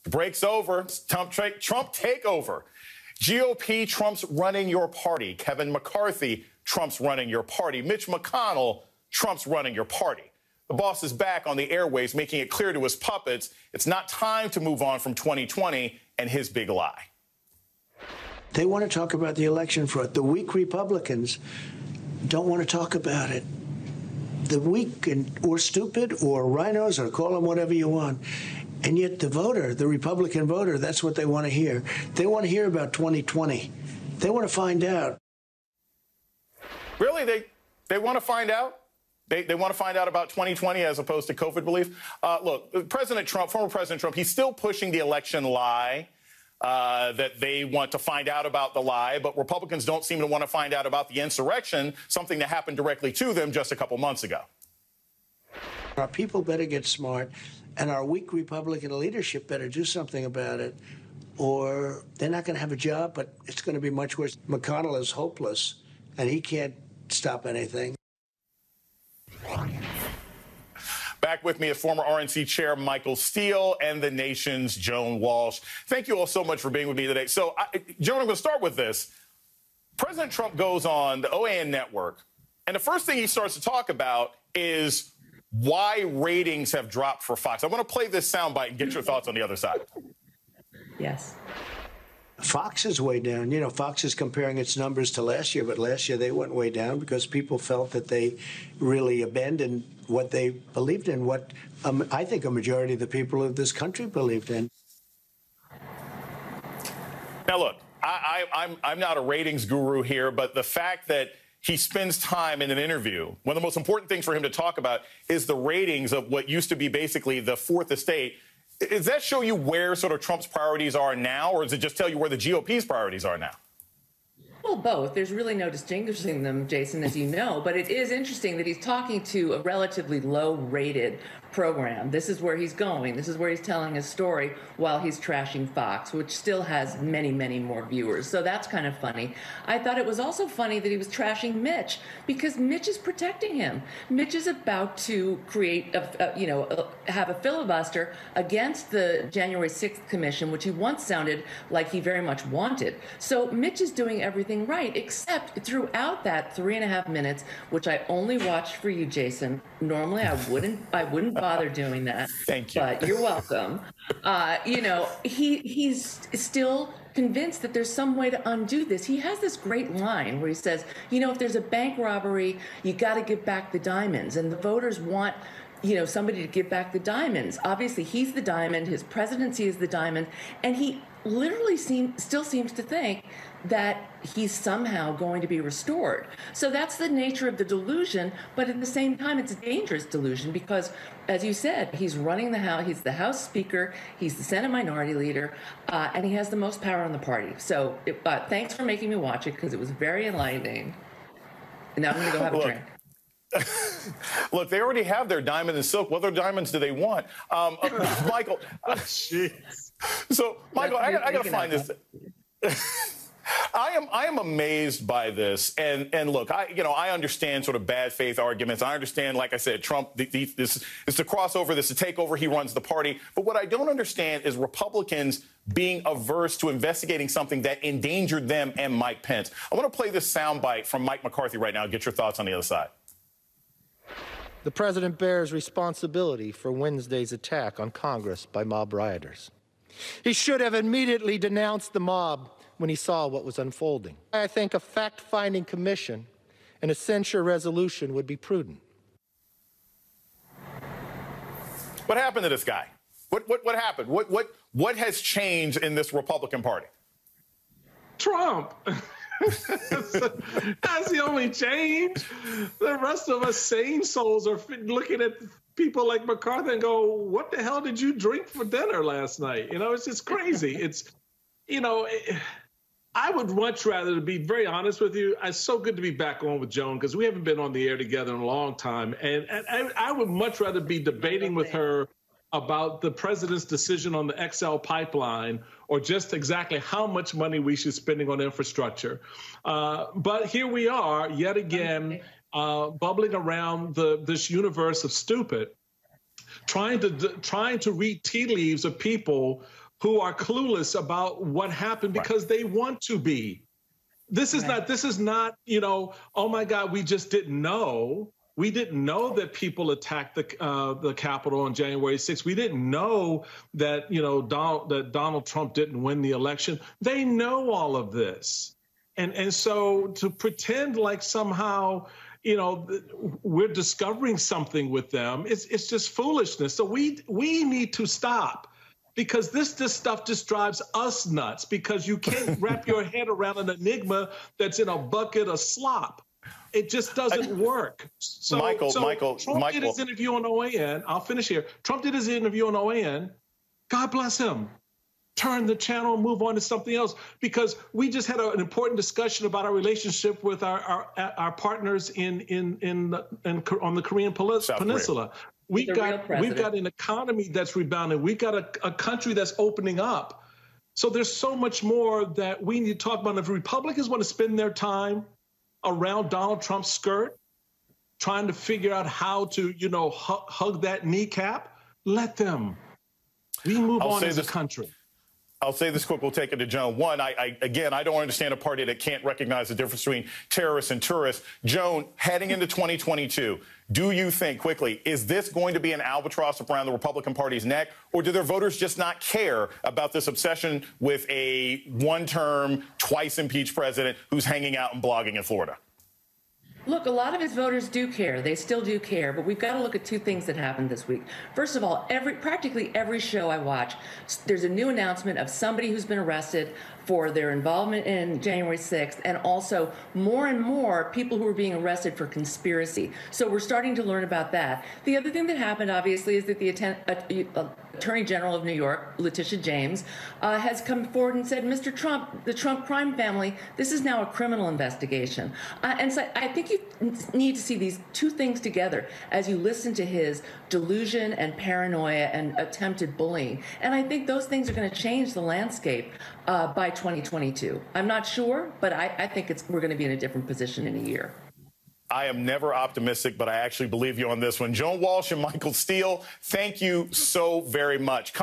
Breaks over. Trump takeover. GOP, Trump's running your party. Kevin McCarthy, Trump's running your party. Mitch McConnell, Trump's running your party. The boss is back on the airways, making it clear to his puppets it's not time to move on from 2020 and his big lie. They want to talk about the election fraud. The weak Republicans don't want to talk about it. The weak or stupid or rhinos, or call them whatever you want. And yet the voter, the Republican voter, that's what they want to hear. They want to hear about 2020. They want to find out. Really? They want to find out? They want to find out about 2020 as opposed to COVID belief? Look, President Trump, former President Trump, he's still pushing the election lie, that they want to find out about the lie, but Republicans don't seem to want to find out about the insurrection, something that happened directly to them just a couple months ago. Our people better get smart, and our weak Republican leadership better do something about it, or they're not going to have a job, but it's going to be much worse. McConnell is hopeless, and he can't stop anything. Back with me is former RNC Chair Michael Steele and the Nation's Joan Walsh. Thank you all so much for being with me today. So, Joan, I'm going to start with this. President Trump goes on the OAN network, and the first thing he starts to talk about is why ratings have dropped for Fox. I want to play this soundbite and get your thoughts on the other side. Yes. Fox is way down. You know, Fox is comparing its numbers to last year, but last year they went way down because people felt that they really abandoned what they believed in, what I think a majority of the people of this country believed in. Now, look, I'm not a ratings guru here, but the fact that he spends time in an interview, one of the most important things for him to talk about is the ratings of what used to be basically the fourth estate. Does that show you where sort of Trump's priorities are now, or does it just tell you where the GOP's priorities are now? Well, both. There's really no distinguishing them, Jason, as you know. But it is interesting that he's talking to a relatively low-rated program. This is where he's going. This is where he's telling his story while he's trashing Fox, which still has many, many more viewers. So that's kind of funny. I thought it was also funny that he was trashing Mitch because Mitch is protecting him. Mitch is about to create, have a filibuster against the January 6th commission, which he once sounded like he very much wanted. So Mitch is doing everything right, except throughout that 3.5 minutes, which I only watched for you, Jason. Normally, I wouldn't bother doing that. Thank you. But you're welcome. He's still convinced that there's some way to undo this. He has this great line where he says, if there's a bank robbery, you got to give back the diamonds. And the voters want, somebody to give back the diamonds. Obviously, he's the diamond. His presidency is the diamond. And he literally still seems to think that he's somehow going to be restored. So that's the nature of the delusion, but at the same time, it's a dangerous delusion because, as you said, he's running the House, he's the House Speaker, he's the Senate Minority Leader, and he has the most power in the party. So thanks for making me watch it because it was very enlightening. And now I'm going to go have a drink. Look, they already have their diamond and silk. What other diamonds do they want? Michael. So, Michael, I got to find this. I am amazed by this, and look, I understand sort of bad faith arguments. I understand, like I said, Trump. This is the crossover. This is the takeover. He runs the party. But what I don't understand is Republicans being averse to investigating something that endangered them and Mike Pence. I want to play this soundbite from Mike McCarthy right now. Get your thoughts on the other side. The president bears responsibility for Wednesday's attack on Congress by mob rioters. He should have immediately denounced the mob when he saw what was unfolding. I think a fact-finding commission and a censure resolution would be prudent. What happened to this guy? What happened? What has changed in this Republican Party? Trump. That's the only change. The rest of us sane souls are looking at people like McCarthy and go, what the hell did you drink for dinner last night? It's just crazy. I would much rather, to be very honest with you, it's so good to be back on with Joan because we haven't been on the air together in a long time. And I would much rather be debating with her about the president's decision on the XL pipeline or just exactly how much money we should be spending on infrastructure. But here we are yet again, bubbling around this universe of stupid, trying to read tea leaves of people who are clueless about what happened because they want to be. This is not, you know, oh my God, we just didn't know. We didn't know that people attacked the Capitol on January 6th. We didn't know that, you know, Donald Trump didn't win the election. They know all of this. And so to pretend like somehow, you know, we're discovering something with them, it's just foolishness. So we need to stop. Because this stuff just drives us nuts, because you can't wrap your head around an enigma that's in a bucket of slop. It just doesn't work. So Trump did his interview on OAN. I'll finish here. Trump did his interview on OAN. God bless him. Turn the channel and move on to something else, because we just had an important discussion about our relationship with our partners on the Korean Peninsula. We've got an economy that's rebounding. We've got a country that's opening up. So there's so much more that we need to talk about. If Republicans want to spend their time around Donald Trump's skirt, trying to figure out how to, you know, hug that kneecap, let them. We move on as a country. I'll say this quick. We'll take it to Joan. One, again, I don't understand a party that can't recognize the difference between terrorists and tourists. Joan, heading into 2022, do you think, quickly, is this going to be an albatross around the Republican Party's neck, or do their voters just not care about this obsession with a one-term, twice-impeached president who's hanging out and blogging in Florida? Look, a lot of his voters do care. They still do care. But we've got to look at two things that happened this week. First of all, practically every show I watch, there's a new announcement of somebody who's been arrested for their involvement in January 6th, and also more and more people who are being arrested for conspiracy. So we're starting to learn about that. The other thing that happened, obviously, is that the Attorney General of New York, Letitia James, has come forward and said, Mr. Trump, the Trump crime family, this is now a criminal investigation. And so I think you need to see these two things together as you listen to his delusion and paranoia and attempted bullying. And I think those things are going to change the landscape by 2022. I'm not sure, but I think we're going to be in a different position in a year. I am never optimistic, but I actually believe you on this one. Joan Walsh and Michael Steele, thank you so very much.